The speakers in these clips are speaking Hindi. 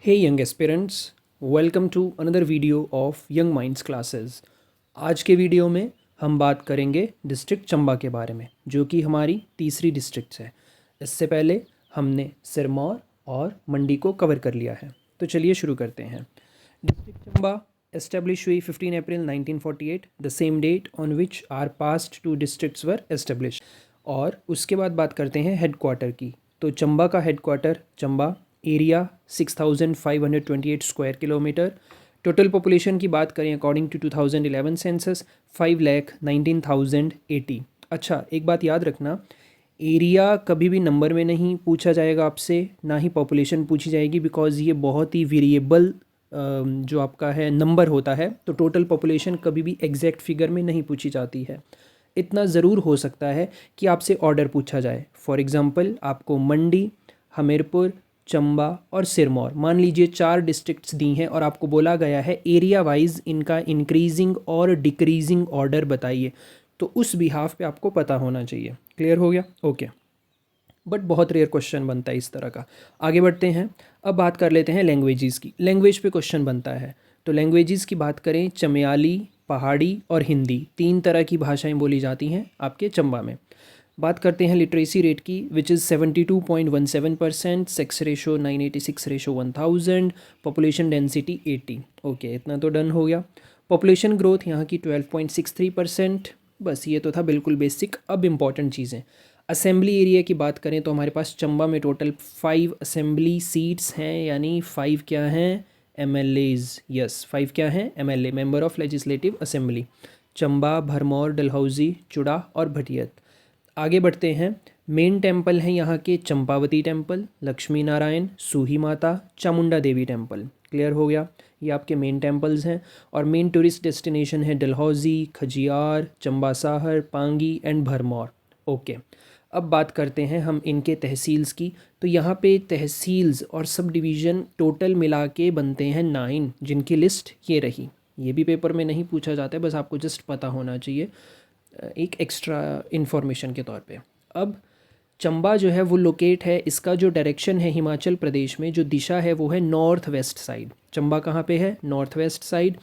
Hey young aspirants, welcome to another video of Young Minds classes। आज के वीडियो में हम बात करेंगे डिस्ट्रिक्ट चंबा के बारे में, जो कि हमारी तीसरी डिस्ट्रिक्ट है। इससे पहले हमने सिरमौर और मंडी को कवर कर लिया है, तो चलिए शुरू करते हैं। डिस्ट्रिक्ट चंबा established हुई 15 April 1948, the same date on which are past two districts were establish. और उसके बाद बात करते हैं हेड क्वार्टर की। तो चंबा का head quarter Chamba, area 6528 square kilometre. Total population की बात करें अकॉर्डिंग टू 2011 सेंसस 5,19,080। अच्छा, एक बात याद रखना, एरिया कभी भी नंबर में नहीं पूछा जाएगा आपसे, ना ही पॉपुलेशन पूछी जाएगी, बिकॉज़ ये बहुत ही वेरिएबल जो आपका है नंबर होता है। तो टोटल पॉपुलेशन कभी भी एग्जैक्ट फिगर में नहीं पूछी जाती है। इतना ज़रूर हो सकता है कि आपसे ऑर्डर पूछा जाए। फॉर एग्ज़ाम्पल, आपको मंडी, हमीरपुर, चंबा और सिरमौर, मान लीजिए 4 डिस्ट्रिक्ट्स दी हैं और आपको बोला गया है एरिया वाइज इनका इंक्रीजिंग और डिक्रीजिंग ऑर्डर बताइए, तो उस बिहाफ पे आपको पता होना चाहिए। क्लियर हो गया? ओके। बट बहुत रेयर क्वेश्चन बनता है इस तरह का। आगे बढ़ते हैं। अब बात कर लेते हैं लैंग्वेजेस की। लैंग्वेज पे क्वेश्चन बनता है, तो लैंग्वेजेस की बात करें, चमयाली, पहाड़ी और हिंदी, 3 तरह की भाषाएं बोली जाती हैं आपके चंबा में। बात करते हैं लिटरेसी रेट की, which is 72.17%, sex ratio 986/1000, population density 80। Okay, इतना तो डन हो गया। पॉपुलेशन ग्रोथ यहाँ की 12.63%। बस ये तो था बिल्कुल बेसिक। अब इम्पॉर्टेंट चीज़ें, असेंबली एरिया की बात करें तो हमारे पास चंबा में टोटल 5 असेंबली सीट्स हैं, यानी 5 क्या हैं? MLAs। यस, 5 क्या हैं? MLA, member of legislative assembly. Chamba, Bharmour, Dalhousie, चुड़ा और भटियत। आगे बढ़ते हैं। मेन टेम्पल हैं यहाँ के चंपावती टेम्पल, लक्ष्मी नारायण, सूही माता, चामुंडा देवी टेम्पल। क्लियर हो गया? ये आपके मेन टेम्पल्स हैं। और मेन टूरिस्ट डेस्टिनेशन है डलहौजी, खजियार, चंबा साहर, पांगी एंड भरमौर। ओके, अब बात करते हैं हम इनके तहसील्स की। तो यहाँ पे तहसील्स और सब डिवीज़न टोटल मिला के बनते हैं 9, जिनकी लिस्ट ये रही। ये भी पेपर में नहीं पूछा जाता है, बस आपको जस्ट पता होना चाहिए एक एक्स्ट्रा इन्फॉर्मेशन के तौर पे। अब चंबा जो है वो लोकेट है, इसका जो डायरेक्शन है हिमाचल प्रदेश में, जो दिशा है वो है नॉर्थ वेस्ट साइड। चंबा कहाँ पे है? North west side.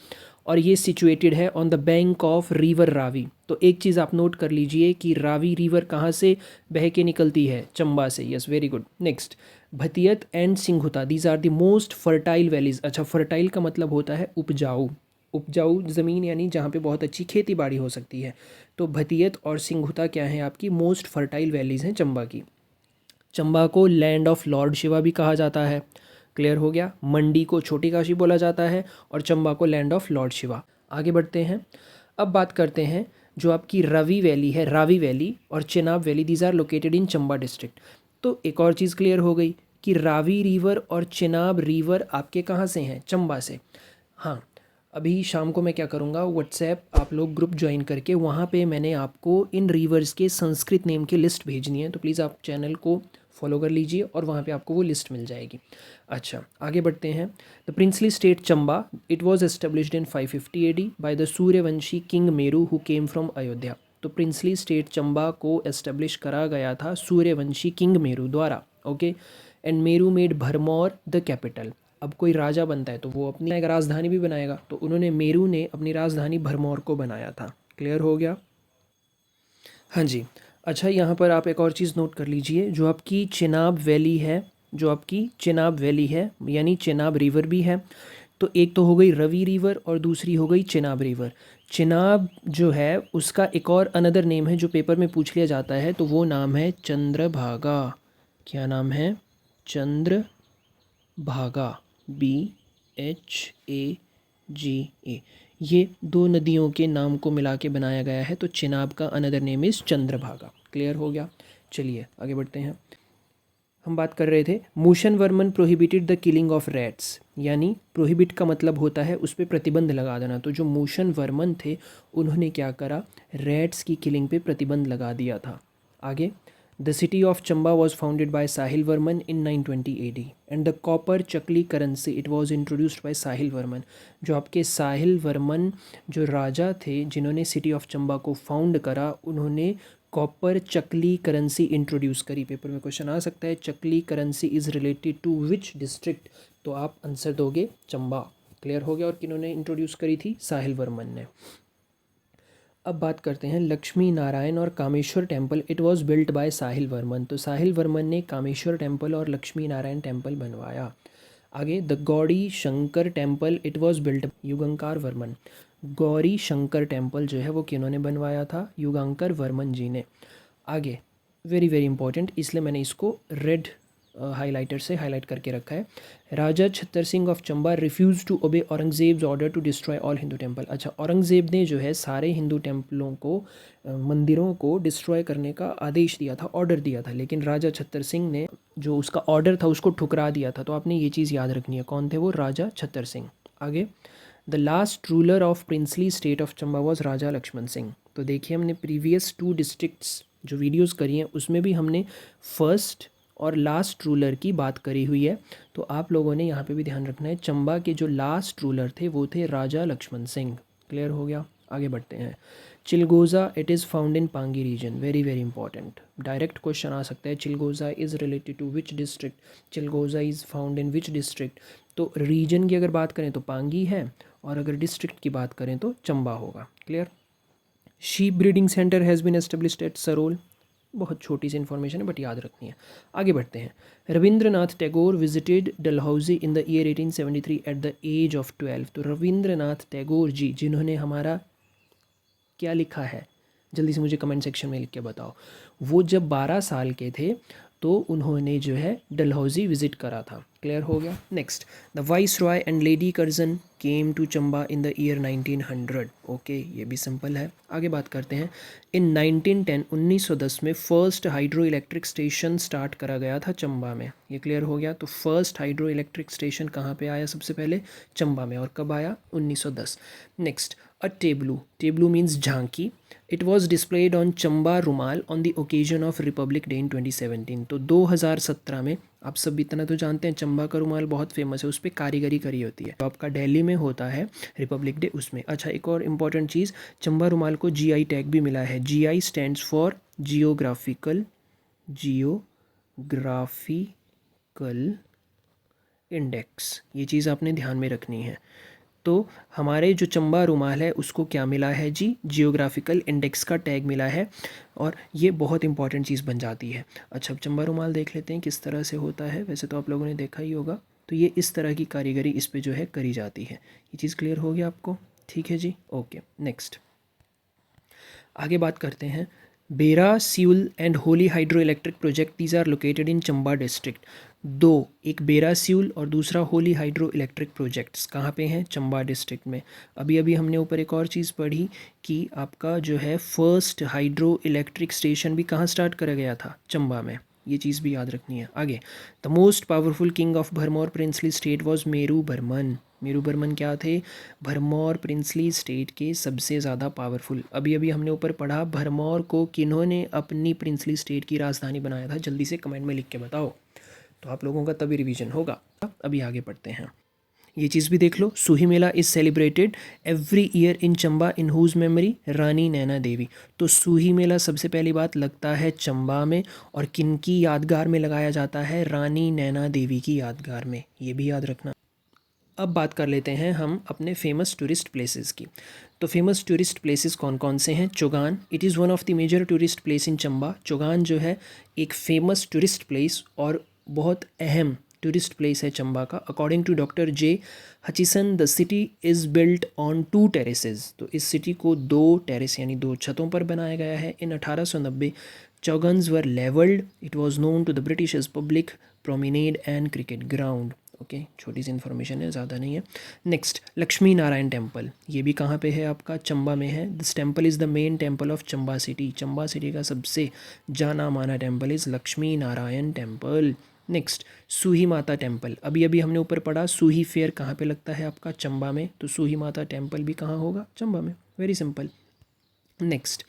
और ये सिचुएटेड है on the bank of river Ravi. तो एक चीज़ आप नोट कर लीजिए कि रावी रिवर कहाँ से बह के निकलती है? चंबा से। Yes, very good. Next, Bhattiyat and Sinhuta, these are the most fertile valleys. अच्छा, फर्टाइल का मतलब होता है उपजाऊ, उपजाऊ ज़मीन, यानी जहाँ पे बहुत अच्छी खेती बाड़ी हो सकती है। तो भतियत और सिंघुता क्या है? आपकी मोस्ट फर्टाइल वैलीज़ हैं चंबा की। चंबा को लैंड ऑफ लॉर्ड शिवा भी कहा जाता है। क्लियर हो गया? मंडी को छोटी काशी बोला जाता है और चंबा को लैंड ऑफ लॉर्ड शिवा। आगे बढ़ते हैं। अब बात करते हैं जो आपकी रवि वैली है, रावी वैली और Chenab valley, these are located in Chamba district. तो एक और चीज़ क्लियर हो गई कि रावी रिवर और चिनाब रिवर आपके कहाँ से हैं? चंबा से। हाँ, अभी शाम को मैं क्या करूँगा, व्हाट्सएप आप लोग ग्रुप ज्वाइन करके वहाँ पे मैंने आपको इन रिवर्स के संस्कृत नेम की लिस्ट भेजनी है, तो प्लीज़ आप चैनल को फॉलो कर लीजिए और वहाँ पे आपको वो लिस्ट मिल जाएगी। अच्छा, आगे बढ़ते हैं। The princely state Chamba, it was established in 550 AD by the Suryavanshi king Meru who came from Ayodhya. तो प्रिंसली स्टेट चंबा को एस्टेब्लिश करा गया था सूर्यवंशी किंग मेरू द्वारा। Okay, and Meru made Bharmour the capital. अब कोई राजा बनता है तो वो अपनी एक राजधानी भी बनाएगा, तो उन्होंने, मेरू ने अपनी राजधानी भरमौर को बनाया था। क्लियर हो गया? हाँ जी। अच्छा, यहाँ पर आप एक और चीज़ नोट कर लीजिए, जो आपकी चिनाब वैली है, जो आपकी चिनाब वैली है, यानी चिनाब रिवर भी है। तो एक तो हो गई रवि रिवर और दूसरी हो गई चिनाब रिवर। चिनाब जो है उसका एक और अनदर नेम है जो पेपर में पूछ लिया जाता है, तो वो नाम है चंद्रभागा। क्या नाम है? चंद्रभागा, BHAGA। ये 2 नदियों के नाम को मिला के बनाया गया है, तो चिनाब का another name is Chandrabhaga. Clear हो गया? चलिए आगे बढ़ते हैं। हम बात कर रहे थे, Mushan Varman prohibited the killing of rats, यानी प्रोहिबिट का मतलब होता है उस पर प्रतिबंध लगा देना। तो जो मूशन वर्मन थे उन्होंने क्या करा? रैट्स की किलिंग पे प्रतिबंध लगा दिया था। आगे, the city of Chamba was founded by Sahil Varman in 920 AD and the copper chakli currency it was introduced by Sahil Varman. जो आपके साहिल वर्मन जो राजा थे जिन्होंने सिटी ऑफ चंबा को फाउंड करा, उन्होंने कॉपर चकली करेंसी इंट्रोड्यूस करी, पेपर में क्वेश्चन आ सकता है। Chakli currency is related to which district, तो आप आंसर दोगे चंबा। क्लियर हो गया। और किन्होंने इंट्रोड्यूस करी थी? साहिल वर्मन ने। अब बात करते हैं लक्ष्मी नारायण और Kameshwar temple, it was built by Sahil Varman. तो साहिल वर्मन ने कामेश्वर टेम्पल और लक्ष्मी नारायण टेम्पल बनवाया। आगे the Gauri Shankar temple, it was built Yugankar Varman. Gauri Shankar temple जो है वो किन्होंने बनवाया था? युगांकर वर्मन जी ने। आगे वेरी वेरी इंपॉर्टेंट, इसलिए मैंने इसको रेड हाइलाइटर से हाईलाइट करके रखा है। Raja Chhatar Singh of Chamba refuse to obey Aurangzeb's order to destroy all Hindu temple. अच्छा, औरंगजेब ने जो है सारे हिंदू टेम्पलों को, मंदिरों को डिस्ट्रॉय करने का आदेश दिया था, ऑर्डर दिया था, लेकिन राजा छत्तर सिंह ने जो उसका ऑर्डर था उसको ठुकरा दिया था। तो आपने ये चीज़ याद रखनी है, कौन थे वो? राजा छत्तर सिंह। आगे the last ruler of princely state of Chamba was Raja Lakshman Singh. तो देखिए हमने प्रीवियस 2 डिस्ट्रिक्ट्स जो वीडियोस करी हैं उसमें भी हमने फर्स्ट और लास्ट रूलर की बात करी हुई है। तो आप लोगों ने यहाँ पे भी ध्यान रखना है, चंबा के जो लास्ट रूलर थे वो थे राजा लक्ष्मण सिंह। क्लियर हो गया। आगे बढ़ते हैं। Chilgoza, it is found in Pangi region, very very important, direct question आ सकता है। Chilgoza is related to which district, chilgoza is found in which district. तो रीजन की अगर बात करें तो पांगी है, और अगर डिस्ट्रिक्ट की बात करें तो चंबा होगा। Clear. Sheep breeding centre has been established at Sarol, बहुत छोटी सी इन्फॉर्मेशन है बट याद रखनी है। आगे बढ़ते हैं। Rabindranath Tagore visited Dalhousie in the year 1873 at the age of 12। तो रविंद्रनाथ टैगोर जी, जिन्होंने हमारा क्या लिखा है, जल्दी से मुझे कमेंट सेक्शन में लिख के बताओ। वो जब 12 साल के थे तो उन्होंने जो है डलहौजी विज़िट करा था। क्लियर हो गया। Next, the viceroy and Lady Curzon came to Chamba in the year 1900। Okay, ये भी सिंपल है। आगे बात करते हैं। इन 1910 1910 में first hydro electric station start करा गया था चंबा में। ये क्लियर हो गया। तो फर्स्ट हाइड्रो इलेक्ट्रिक स्टेशन कहाँ पे आया? सबसे पहले चंबा में। और कब आया? 1910। Next, a tableau, tableau means झांकी, it was displayed on Chamba rumal on the occasion of Republic Day in 2017। तो 2017 में, आप सब इतना तो जानते हैं चंबा का रुमाल बहुत फेमस है, उस पर कारीगरी करी होती है। तो आपका दिल्ली में होता है रिपब्लिक डे, उसमें। अच्छा, एक और इम्पॉर्टेंट चीज़, चंबा रुमाल को जीआई टैग भी मिला है। GI stands for geographical index, ये चीज़ आपने ध्यान में रखनी है। तो हमारे जो चंबा रुमाल है उसको क्या मिला है जी? जियोग्राफिकल इंडेक्स का टैग मिला है, और ये बहुत इंपॉर्टेंट चीज़ बन जाती है। अच्छा, अब चंबा रुमाल देख लेते हैं किस तरह से होता है। वैसे तो आप लोगों ने देखा ही होगा। तो ये इस तरह की कारीगरी इस पे जो है करी जाती है। ये चीज़ क्लियर हो गया आपको? ठीक है जी, ओके। नेक्स्ट, आगे बात करते हैं। Baira Siul and Holi hydro electric project, these are located in Chamba district. दो, एक बेरा सिउल और दूसरा होली हाइड्रो इलेक्ट्रिक प्रोजेक्ट्स कहाँ पे हैं? चंबा डिस्ट्रिक्ट में। अभी अभी हमने ऊपर एक और चीज़ पढ़ी कि आपका जो है फर्स्ट हाइड्रो इलेक्ट्रिक स्टेशन भी कहाँ स्टार्ट करा गया था? चंबा में। ये चीज़ भी याद रखनी है। आगे, the most powerful king of Bharmour princely state was Meru Burman. Meru Burman क्या थे? भरमौर प्रिंसली स्टेट के सबसे ज़्यादा पावरफुल। अभी अभी हमने ऊपर पढ़ा भरमौर को किन्होंने अपनी प्रिंसली स्टेट की राजधानी बनाया था, जल्दी से कमेंट में लिख के बताओ, तो आप लोगों का तभी रिवीजन होगा। अभी आगे पढ़ते हैं। ये चीज़ भी देख लो। Suhi Mela is celebrated every year in Chamba in whose memory Rani Naina Devi. तो सूही मेला सबसे पहली बात लगता है चंबा में, और किन की यादगार में लगाया जाता है? रानी नैना देवी की यादगार में। ये भी याद रखना। अब बात कर लेते हैं हम अपने फेमस टूरिस्ट प्लेसेस की। तो फेमस टूरिस्ट प्लेसेस कौन कौन से हैं? Chaugan, it is one of the major tourist place in Chamba. Chaugan जो है एक फेमस टूरिस्ट प्लेस और बहुत अहम टूरिस्ट प्लेस है चंबा का। According to doctor J Hutchison, the city is built on 2 terraces. तो इस सिटी को 2 टेरेस यानी 2 छतों पर बनाया गया है। In 1890 Chaugans were levelled, it was known to the British as public promenade and cricket ground. Okay, छोटी सी इन्फॉर्मेशन है, ज़्यादा नहीं है। नेक्स्ट, लक्ष्मी नारायण टेम्पल, ये भी कहाँ पे है? आपका चंबा में है। This temple is the main temple of Chamba city. Chamba city का सबसे जाना माना temple is Lakshmi Narayan temple. Next, Suhi Mata temple, अभी अभी हमने ऊपर पढ़ा सूही फेयर कहाँ पे लगता है? आपका चंबा में। तो सूही माता टेम्पल भी कहाँ होगा? चंबा में। Very simple. Next,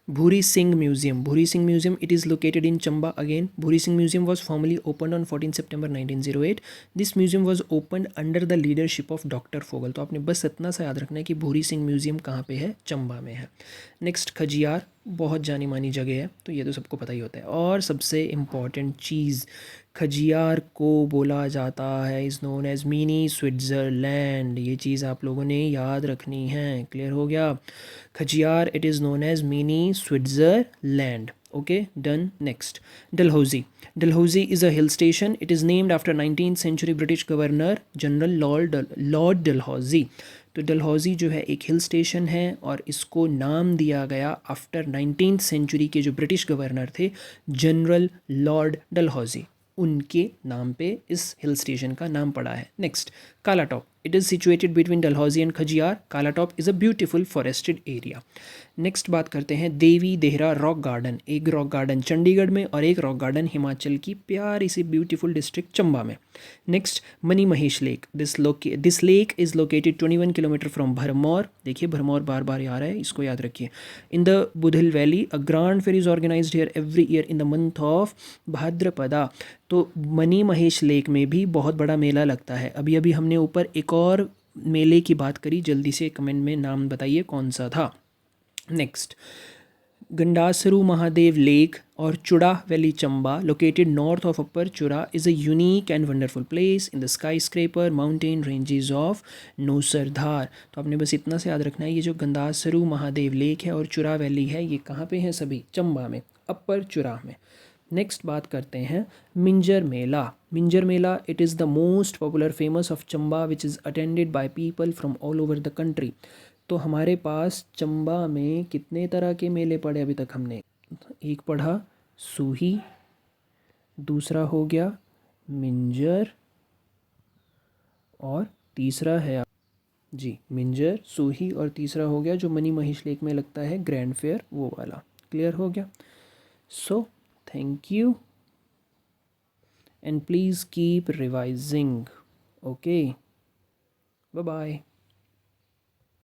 Bhuri Singh Museum. Bhuri Singh Museum, it is located in Chamba again. Bhuri Singh Museum was formally opened on 14 September 1908. This museum was opened under the leadership of Dr. Fogel. तो आपने बस इतना सा याद रखना है कि भूरी सिंह म्यूजियम कहाँ पे है? चंबा में है। नेक्स्ट, खजियार, बहुत जानी मानी जगह है, तो ये तो सबको पता ही होता है। और सबसे इम्पॉर्टेंट चीज़, खजियार को बोला जाता है is known as mini Switzerland. ये चीज़ आप लोगों ने याद रखनी है। क्लियर हो गया? Khajjiar, it is known as mini Switzerland. Okay, done. Next, Dalhousie. Dalhousie is a hill station. It is named after 19th century British governor general lord Dalhousie. तो डलहौजी जो है एक हिल स्टेशन है और इसको नाम दिया गया आफ्टर 19th सेंचुरी के जो ब्रिटिश गवर्नर थे जनरल लॉर्ड डलहौजी, उनके नाम पे इस हिल स्टेशन का नाम पड़ा है। Next, Kala top. It is situated between Dalhousie and Khajjiar. Kala top is a beautiful forested area. Next बात करते हैं देवी देहरा रॉक गार्डन। एक रॉक गार्डन चंडीगढ़ में और एक रॉक गार्डन हिमाचल की प्यारी सी ब्यूटीफुल डिस्ट्रिक्ट चंबा में। Next, money Mahesh lake. This lake is located 21 kilometre from Bharmour. देखिए भरमौर बार बार आ रहा है, इसको याद रखिए। In the Budhil valley a grand fair is organised here every year in the month of Bhadrapada. तो मनी महेश लेक में भी बहुत बड़ा मेला लगता है। अभी अभी हमने ऊपर एक और मेले की बात करी, जल्दी से कमेंट में नाम बताइए कौन सा था। नेक्स्ट, गंडासरू महादेव लेक और Chura valley Chamba located north of upper Chura is a unique and wonderful place in the skyscraper mountain ranges of Nausardhar. तो आपने बस इतना से याद रखना है, ये जो गंडासरू महादेव लेक है और चुरा वैली है, ये कहाँ पे हैं? सभी चंबा में, अपर चुरा में। नेक्स्ट बात करते हैं Minjar Mela. Minjar Mela, it is the most popular famous of Chamba which is attended by people from all over the country. तो हमारे पास चंबा में कितने तरह के मेले पढ़े अभी तक हमने? एक पढ़ा सूही, दूसरा हो गया मिंजर, और तीसरा है जी मिंजर, सूही, और तीसरा हो गया जो मनी महेश लेक में लगता है ग्रैंड फेयर, वो वाला। क्लियर हो गया? So thank you and please keep revising. Okay, bye bye.